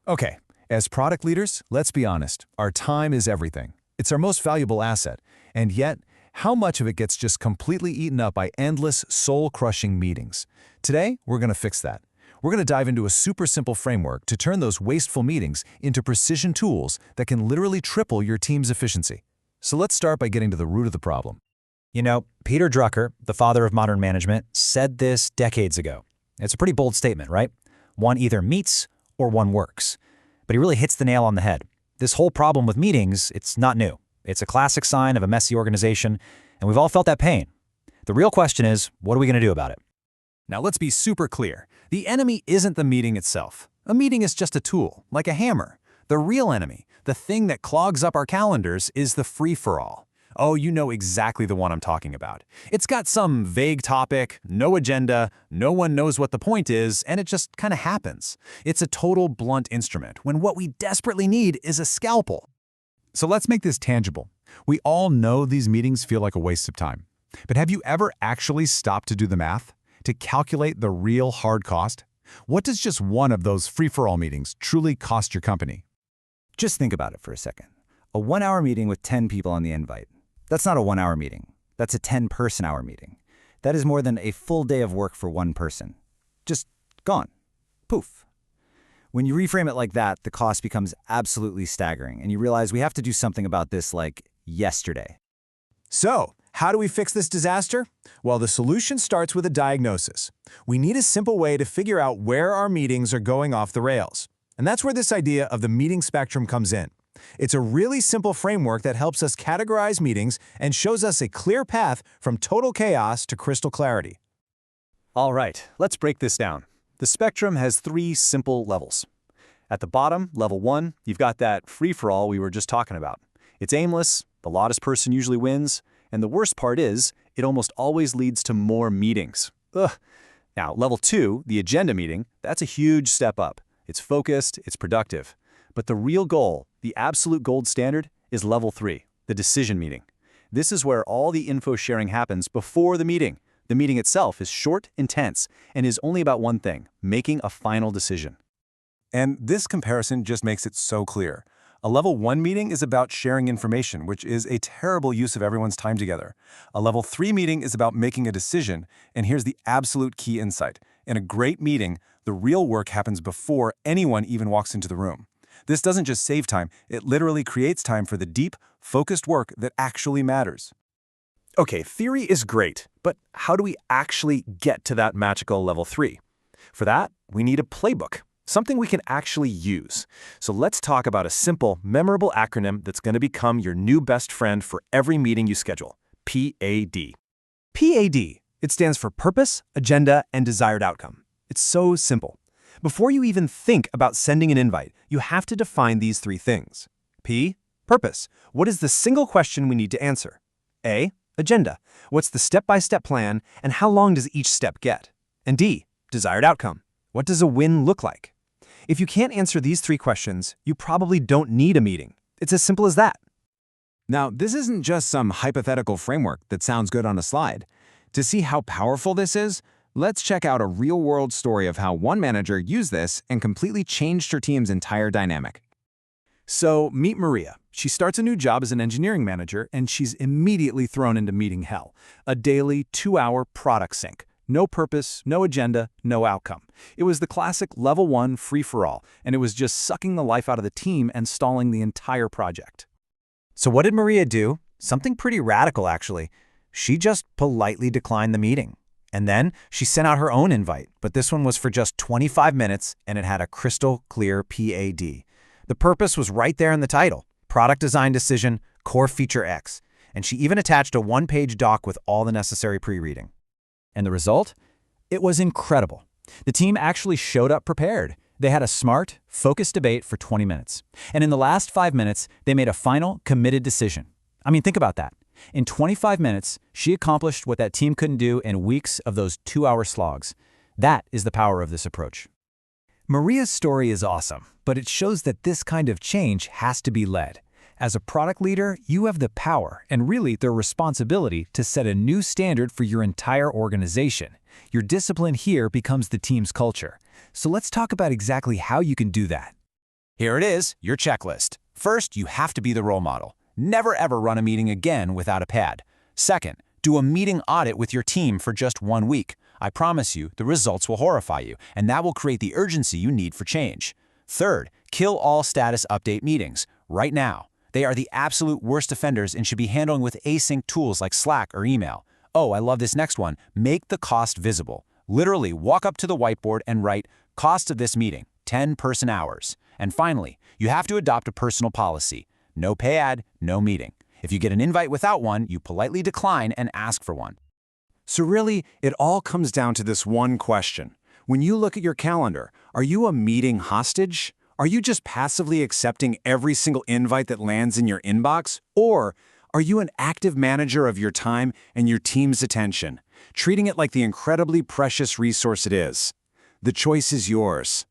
Okay, as product leaders, let's be honest, our time is everything. It's our most valuable asset, and yet, how much of it gets just completely eaten up by endless, soul-crushing meetings? Today, we're going to fix that. We're going to dive into a super simple framework to turn those wasteful meetings into precision tools that can literally triple your team's efficiency. So let's start by getting to the root of the problem. You know, Peter Drucker, the father of modern management, said this decades ago. It's a pretty bold statement, right? One either meets or one works. But he really hits the nail on the head. This whole problem with meetings, it's not new. It's a classic sign of a messy organization, and we've all felt that pain. The real question is, what are we going to do about it? Now let's be super clear. The enemy isn't the meeting itself. A meeting is just a tool, like a hammer. The real enemy, the thing that clogs up our calendars, is the free-for-all. Oh, you know exactly the one I'm talking about. It's got some vague topic, no agenda, no one knows what the point is, and it just kind of happens. It's a total blunt instrument, when what we desperately need is a scalpel. So let's make this tangible. We all know these meetings feel like a waste of time. But have you ever actually stopped to do the math? To calculate the real hard cost? What does just one of those free-for-all meetings truly cost your company? Just think about it for a second. A 1-hour meeting with 10 people on the invite. That's not a 1-hour meeting. That's a 10-person-hour meeting. That is more than a full day of work for one person. Just gone. Poof. When you reframe it like that, the cost becomes absolutely staggering, and you realize we have to do something about this like yesterday. So, how do we fix this disaster? Well, the solution starts with a diagnosis. We need a simple way to figure out where our meetings are going off the rails. And that's where this idea of the meeting spectrum comes in. It's a really simple framework that helps us categorize meetings and shows us a clear path from total chaos to crystal clarity. All right, let's break this down. The spectrum has 3 simple levels. At the bottom, level 1, you've got that free-for-all we were just talking about. It's aimless, the loudest person usually wins, and the worst part is, it almost always leads to more meetings. Ugh. Now, level 2, the agenda meeting, that's a huge step up. It's focused, it's productive. But the real goal, the absolute gold standard, is level 3, the decision meeting. This is where all the info sharing happens before the meeting. The meeting itself is short, intense, and is only about one thing, making a final decision. And this comparison just makes it so clear. A level 1 meeting is about sharing information, which is a terrible use of everyone's time together. A level 3 meeting is about making a decision, and here's the absolute key insight. In a great meeting, the real work happens before anyone even walks into the room. This doesn't just save time, it literally creates time for the deep, focused work that actually matters. Okay, theory is great, but how do we actually get to that magical level 3? For that, we need a playbook, something we can actually use. So let's talk about a simple, memorable acronym that's going to become your new best friend for every meeting you schedule, P.A.D. P.A.D. It stands for Purpose, Agenda, and Desired Outcome. It's so simple. Before you even think about sending an invite, you have to define these 3 things. P, purpose. What is the single question we need to answer? A, agenda. What's the step-by-step plan, and how long does each step get? And D, desired outcome. What does a win look like? If you can't answer these 3 questions, you probably don't need a meeting. It's as simple as that. Now, this isn't just some hypothetical framework that sounds good on a slide. To see how powerful this is, let's check out a real-world story of how one manager used this and completely changed her team's entire dynamic. So, meet Maria. She starts a new job as an engineering manager, and she's immediately thrown into meeting hell. A daily 2-hour product sync. No purpose, no agenda, no outcome. It was the classic level 1 free-for-all, and it was just sucking the life out of the team and stalling the entire project. So what did Maria do? Something pretty radical, actually. She just politely declined the meeting. And then she sent out her own invite, but this one was for just 25 minutes, and it had a crystal clear P.A.D. The purpose was right there in the title, Product Design Decision, Core Feature X, and she even attached a 1-page doc with all the necessary pre-reading. And the result? It was incredible. The team actually showed up prepared. They had a smart, focused debate for 20 minutes. And in the last 5 minutes, they made a final, committed decision. I mean, think about that. In 25 minutes, she accomplished what that team couldn't do in weeks of those 2-hour slogs. That is the power of this approach. Maria's story is awesome, but it shows that this kind of change has to be led. As a product leader, you have the power and really the responsibility to set a new standard for your entire organization. Your discipline here becomes the team's culture. So let's talk about exactly how you can do that. Here it is, your checklist. First, you have to be the role model. Never ever run a meeting again without a P.A.D. Second, do a meeting audit with your team for just 1 week. I promise you, the results will horrify you, and that will create the urgency you need for change. Third, kill all status update meetings, right now. They are the absolute worst offenders and should be handled with async tools like Slack or email. Oh, I love this next one. Make the cost visible. Literally, walk up to the whiteboard and write, cost of this meeting, 10 person hours. And finally, you have to adopt a personal policy. No P.A.D., no meeting. If you get an invite without one, you politely decline and ask for one. So really, it all comes down to this one question. When you look at your calendar, are you a meeting hostage? Are you just passively accepting every single invite that lands in your inbox? Or are you an active manager of your time and your team's attention, treating it like the incredibly precious resource it is? The choice is yours.